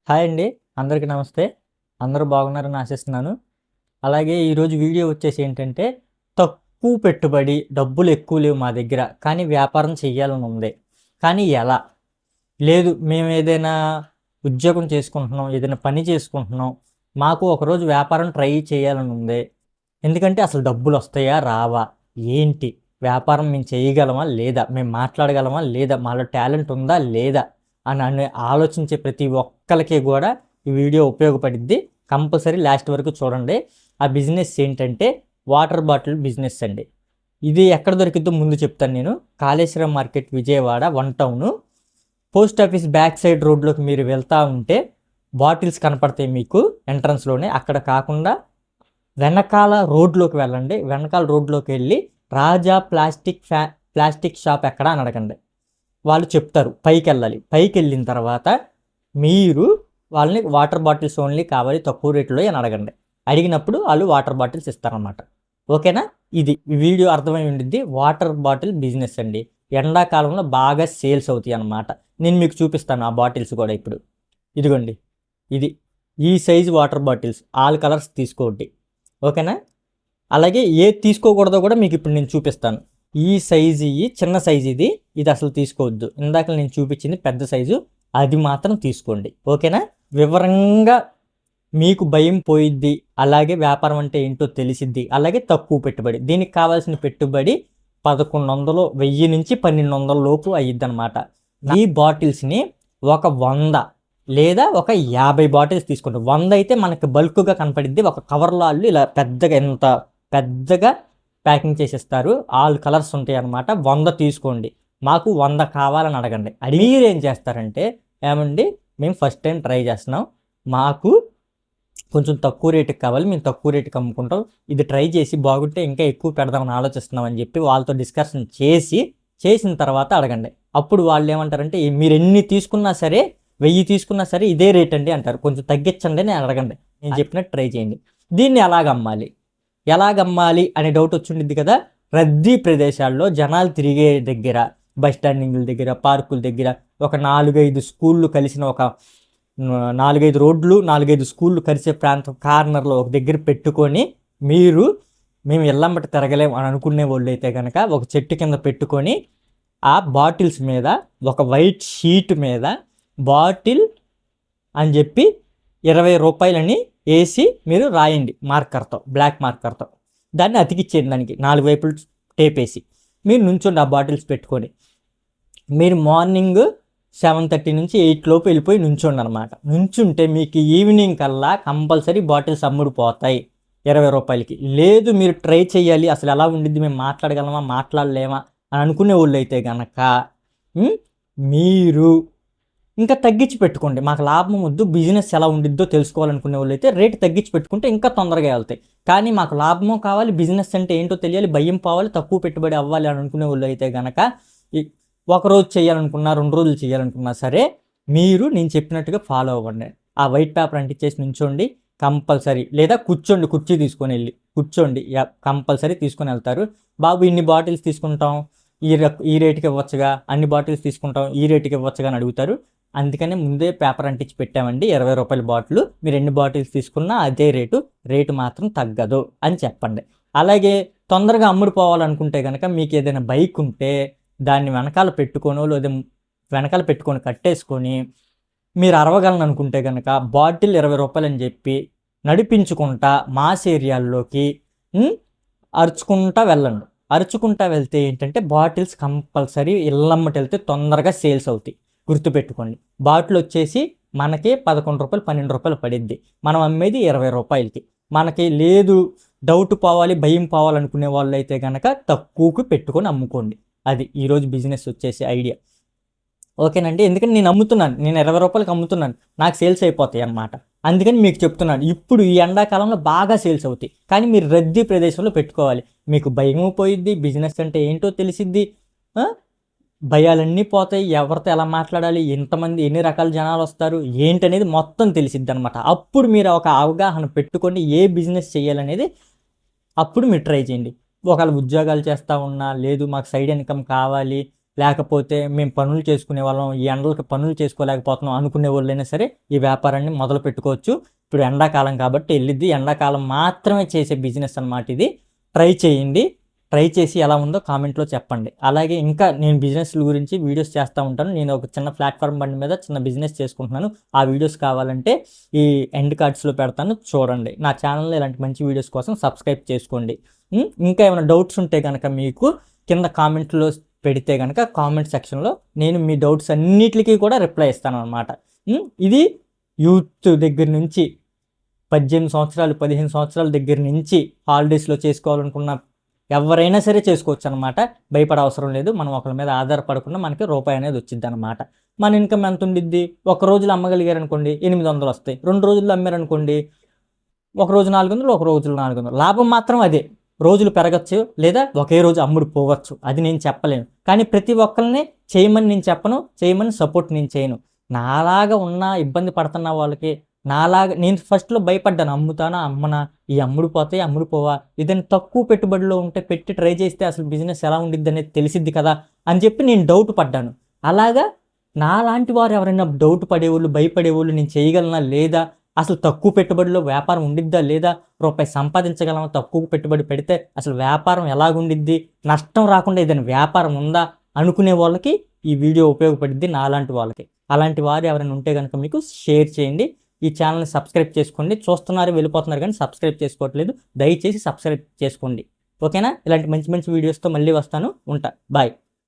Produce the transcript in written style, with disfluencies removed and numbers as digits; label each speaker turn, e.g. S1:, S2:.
S1: Hi అండి. అందరికీ నమస్తే. అందరూ బాగున్నారని ఆశిస్తున్నాను. అలాగే ఈరోజు వీడియో వచ్చేసి ఏంటంటే, తక్కువ పెట్టుబడి, డబ్బులు ఎక్కువ లేవు మా దగ్గర. కానీ వ్యాపారం చెయ్యాలని ఉంది. కానీ ఎలా? లేదు మేము ఏదైనా ఉద్యోగం చేసుకుంటున్నాం, ఏదైనా పని చేసుకుంటున్నాం. మాకు ఒకరోజు వ్యాపారం ట్రై చేయాలని ఉంది. ఎందుకంటే అసలు డబ్బులు వస్తాయా? రావా? ఏంటి? వ్యాపారం మేము చేయగలమా? లేదా? మేము మాట్లాడగలమా? లేదా? మాలో టాలెంట్ ఉందా? లేదా? అని ఆలోచించే ప్రతి ఒక్కరికి కూడా ఈ వీడియో ఉపయోగపడిద్ది. కంపల్సరీ లాస్ట్ వరకు చూడండి. ఆ బిజినెస్ ఏంటంటే వాటర్ బాటిల్ బిజినెస్ అండి. ఇది ఎక్కడ దొరికిద్దో ముందు చెప్తాను నేను. Kaleshwaram market, Vijayawada 1 town. Post office back side రోడ్లోకి మీరు వెళ్తూ ఉంటే బాటిల్స్ కనపడతాయి మీకు ఎంట్రన్స్లోనే. అక్కడ కాకుండా వెనకాల రోడ్లోకి వెళ్ళండి. వెనకాల రోడ్లోకి వెళ్ళి రాజా ప్లాస్టిక్ షాప్ ఎక్కడ అని అడగండి. వాళ్ళు చెప్తారు. పైకి వెళ్ళాలి. పైకి వెళ్ళిన తర్వాత మీరు వాళ్ళని వాటర్ బాటిల్స్ ఓన్లీ కావాలి తక్కువ రేట్లో అని అడగండి. అడిగినప్పుడు వాళ్ళు వాటర్ బాటిల్స్ ఇస్తారనమాట. ఓకేనా? ఇది వీడియో అర్థమై ఉండిద్ది. వాటర్ బాటిల్ బిజినెస్ అండి. ఎండాకాలంలో బాగా సేల్స్ అవుతాయి అన్నమాట. నేను మీకు చూపిస్తాను ఆ బాటిల్స్ కూడా ఇప్పుడు. ఇదిగోండి, ఇది ఈ size water bottles all colours తీసుకోండి. ఓకేనా? అలాగే ఏది తీసుకోకూడదో కూడా మీకు ఇప్పుడు నేను చూపిస్తాను. ఈ సైజు, ఈ చిన్న సైజు ఇది అసలు తీసుకోవద్దు. ఇందాక నేను చూపించింది పెద్ద సైజు, అది మాత్రం తీసుకోండి. ఓకేనా? వివరంగా మీకు భయం పోయిద్ది. అలాగే వ్యాపారం అంటే ఏంటో తెలిసిద్ది. అలాగే తక్కువ పెట్టుబడి. దీనికి కావాల్సిన పెట్టుబడి 1100, 1000 నుంచి 1200 లోపు అయ్యిద్ది అనమాట. ఈ బాటిల్స్ని ఒక 100 లేదా ఒక 50 బాటిల్స్ తీసుకోండి. 100 అయితే మనకి బల్క్గా కనపడిద్ది. ఒక కవర్లో వాళ్ళు ఇలా పెద్దగా, ఎంత పెద్దగా ప్యాకింగ్ చేసిస్తారు. ఆల్ కలర్స్ ఉంటాయి అన్నమాట. 100 తీసుకోండి. మాకు 100 కావాలని అడగండి. మీరు ఏం చేస్తారంటే, ఏమండి మేము ఫస్ట్ టైం ట్రై చేస్తున్నాం, మాకు కొంచెం తక్కువ రేటుకి కావాలి, మేము తక్కువ రేటుకి అమ్ముకుంటాం, ఇది ట్రై చేసి బాగుంటే ఇంకా ఎక్కువ పెడదామని ఆలోచిస్తున్నాం అని చెప్పి వాళ్ళతో డిస్కషన్ చేసిన తర్వాత అడగండి. అప్పుడు వాళ్ళు ఏమంటారంటే, మీరు ఎన్ని తీసుకున్నా సరే, 1000 తీసుకున్నా సరే ఇదే రేట్ అండి అంటారు. కొంచెం తగ్గించండి అని అడగండి. నేను చెప్పినట్టు ట్రై చేయండి. దీన్ని ఎలాగమ్మాలి అనే డౌట్ వచ్చిండిద్ది కదా. రద్దీ ప్రదేశాల్లో జనాలు తిరిగే దగ్గర, బస్ స్టాండింగ్ల దగ్గర, పార్కుల దగ్గర, ఒక 4-5 స్కూళ్ళు కలిసిన, ఒక 4-5 రోడ్లు, 4-5 స్కూళ్ళు కలిసే ప్రాంతం కార్నర్లో ఒక దగ్గర పెట్టుకొని, మేము ఎల్లంబట తిరగలేం అని అనుకునే వాళ్ళు అయితే కనుక ఒక చెట్టు కింద పెట్టుకొని, ఆ బాటిల్స్ మీద ఒక వైట్ షీట్ మీద బాటిల్ అని చెప్పి 20 రూపాయలని వేసి మీరు రాయండి మార్కర్తో, బ్లాక్ మార్కర్తో. దాన్ని అతికిచ్చేయండి. దానికి 4 వైపులు టేప్ వేసి మీరు నుంచోండి. ఆ బాటిల్స్ పెట్టుకొని మీరు మార్నింగ్ 7:30 నుంచి 8 లోపు వెళ్ళిపోయి నుంచోండి అనమాట. నుంచుంటే మీకు ఈవినింగ్ కల్లా కంపల్సరీ బాటిల్స్ అమ్ముడుపోతాయి 20 రూపాయలకి. లేదు మీరు ట్రై చేయాలి, అసలు ఎలా ఉండిద్ది, మేము మాట్లాడగలమా మాట్లాడలేమా అని అనుకునే వాళ్ళు అయితే కనుక మీరు ఇంకా తగ్గించి పెట్టుకోండి. మాకు లాభం వద్దు, బిజినెస్ ఎలా ఉండిద్దో తెలుసుకోవాలనుకునే వాళ్ళు అయితే రేటు తగ్గించి పెట్టుకుంటే ఇంకా తొందరగా వెళ్తాయి. కానీ మాకు లాభమో కావాలి, బిజినెస్ అంటే ఏంటో తెలియాలి, భయం పోవాలి, తక్కువ పెట్టుబడి అవ్వాలి అని అనుకునే వాళ్ళు అయితే కనుక ఒకరోజు చేయాలనుకున్నా, 2 రోజులు చేయాలనుకున్నా సరే, మీరు నేను చెప్పినట్టుగా ఫాలో అవ్వండి. ఆ వైట్ పేపర్ అంటించేసి నుంచోండి కంపల్సరీ. లేదా కూర్చోండి, కుర్చీ తీసుకొని వెళ్ళి కూర్చోండి, కంపల్సరీ తీసుకొని వెళ్తారు. బాబు ఇన్ని బాటిల్స్ తీసుకుంటాం, ఈ రేటుకి ఇవ్వచ్చుగా, అన్ని బాటిల్స్ తీసుకుంటాం, ఈ రేటుకి ఇవ్వచ్చుగా అని అడుగుతారు. అందుకనే ముందే పేపర్ అంటించి పెట్టామండి. 20 రూపాయల బాటిల్, మీరు ఎన్ని బాటిల్స్ తీసుకున్నా అదే రేటు మాత్రం తగ్గదు అని చెప్పండి. అలాగే తొందరగా అమ్ముడుపోవాలనుకుంటే కనుక మీకు ఏదైనా బైక్ ఉంటే దాన్ని వెనకాల పెట్టుకొని కట్టేసుకొని, మీరు అరవగలను అనుకుంటే కనుక బాటిల్ 20 రూపాయలు అని చెప్పి నడిపించుకుంటా మాస్ ఏరియాల్లోకి అరుచుకుంటా వెళ్ళండి. అరుచుకుంటా వెళ్తే ఏంటంటే బాటిల్స్ కంపల్సరీ ఇళ్ళమ్మటి వెళ్తే తొందరగా సేల్స్ అవుతాయి. గుర్తుపెట్టుకోండి. బాటిల్ వచ్చేసి మనకి 11 రూపాయలు, 12 రూపాయలు పడిద్ది. మనం అమ్మేది 20 రూపాయలకి. మనకి లేదు, డౌట్ పోవాలి, భయం పోవాలనుకునే వాళ్ళు అయితే కనుక తక్కువకి పెట్టుకొని అమ్ముకోండి. అది ఈరోజు బిజినెస్ వచ్చేసి ఐడియా. ఓకేనండి? ఎందుకంటే నేను 20 రూపాయలకి అమ్ముతున్నాను, నాకు సేల్స్ అయిపోతాయి అన్నమాట. అందుకని మీకు చెప్తున్నాను. ఇప్పుడు ఈ ఎండాకాలంలో బాగా సేల్స్ అవుతాయి. కానీ మీరు రద్దీ ప్రదేశంలో పెట్టుకోవాలి. మీకు భయము పోయిద్ది, బిజినెస్ అంటే ఏంటో తెలిసిద్ది, భయాలన్నీ పోతాయి. ఎవరితో ఎలా మాట్లాడాలి, ఎంతమంది, ఎన్ని రకాల జనాలు వస్తారు ఏంటనేది మొత్తం తెలిసిద్ది అనమాట. అప్పుడు మీరు ఒక అవగాహన పెట్టుకొని ఏ బిజినెస్ చేయాలనేది అప్పుడు మీరు ట్రై చేయండి. ఒకవేళ ఉద్యోగాలు చేస్తూ ఉన్నా, లేదు మాకు సైడ్ ఇన్కమ్ కావాలి, లేకపోతే మేము పనులు చేసుకునే వాళ్ళం, ఈ ఎండలకి పనులు చేసుకోలేకపోతున్నాం అనుకునే వాళ్ళైనా సరే ఈ వ్యాపారాన్ని మొదలు పెట్టుకోవచ్చు. ఇప్పుడు ఎండాకాలం కాబట్టి వెళ్ళిద్ది, ఎండాకాలం మాత్రమే చేసే బిజినెస్ అన్నమాట ఇది. ట్రై చేయండి, ట్రై చేసి ఎలా ఉందో కామెంట్లో చెప్పండి. అలాగే ఇంకా నేను బిజినెస్ల గురించి వీడియోస్ చేస్తూ ఉంటాను. నేను ఒక చిన్న ప్లాట్ఫామ్ బండి మీద చిన్న బిజినెస్ చేసుకుంటున్నాను. ఆ వీడియోస్ కావాలంటే ఈ ఎండ్ కార్డ్స్లో పెడతాను, చూడండి. నా ఛానల్లో ఇలాంటి మంచి వీడియోస్ కోసం సబ్స్క్రైబ్ చేసుకోండి. ఇంకా ఏమైనా డౌట్స్ ఉంటే కనుక మీకు కింద కామెంట్లో పెడితే కనుక కామెంట్ సెక్షన్లో నేను మీ డౌట్స్ అన్నిటికీ కూడా రిప్లై ఇస్తాను అనమాట. ఇది యూత్ దగ్గర నుంచి 18 సంవత్సరాలు 15 సంవత్సరాల దగ్గర నుంచి హాలిడేస్లో చేసుకోవాలనుకున్న ఎవరైనా సరే చేసుకోవచ్చు అనమాట. భయపడే అవసరం లేదు. మనం ఒకరి మీద ఆధారపడకుండా మనకి రూపాయి అనేది వచ్చింది అనమాట. మన ఇన్కమ్ ఎంత ఉండిద్ది? ఒక రోజులో అమ్మగలిగారు అనుకోండి 800 వస్తాయి. 2 రోజుల్లో అమ్మారనుకోండి ఒక రోజు 400, ఒక రోజులో 400. లాభం మాత్రం అదే. రోజులు పెరగచ్చు లేదా ఒకే రోజు అమ్ముడు పోవచ్చు, అది నేను చెప్పలేను. కానీ ప్రతి ఒక్కరిని చేయమని నేను చెప్పను, చేయమని సపోర్ట్ నేను చేయను. నాలాగా ఉన్నా ఇబ్బంది పడుతున్న వాళ్ళకి, నాలాగా నేను ఫస్ట్లో భయపడ్డాను, అమ్ముతానా అమ్మనా, ఈ అమ్ముడు పోతాయి అమ్ముడు పోవా, ఏదైనా తక్కువ పెట్టుబడిలో ఉంటే పెట్టి ట్రై చేస్తే అసలు బిజినెస్ ఎలా ఉండిద్ది అనేది తెలిసిద్ది కదా అని చెప్పి నేను డౌట్ పడ్డాను. అలాగా నాలాంటి వారు ఎవరైనా డౌట్ పడేవాళ్ళు, భయపడేవాళ్ళు, నేను చేయగలనా లేదా, అసలు తక్కువ పెట్టుబడిలో వ్యాపారం ఉండిద్దా లేదా, రూపాయి సంపాదించగలమా తక్కువ పెట్టుబడి పెడితే, అసలు వ్యాపారం ఎలాగుండిద్ది, నష్టం రాకుండా ఏదైనా వ్యాపారం ఉందా అనుకునే వాళ్ళకి ఈ వీడియో ఉపయోగపడిద్ది, నాలాంటి వాళ్ళకి. అలాంటి వారు ఎవరైనా ఉంటే కనుక మీకు షేర్ చేయండి. ఈ ఛానల్ని సబ్స్క్రైబ్ చేసుకోండి. చూస్తున్నారు వెళ్ళిపోతున్నారు కానీ సబ్స్క్రైబ్ చేసుకోవట్లేదు, దయచేసి సబ్స్క్రైబ్ చేసుకోండి. ఓకేనా? ఇలాంటి మంచి మంచి వీడియోస్తో మళ్ళీ వస్తాను. ఉంటా. బాయ్.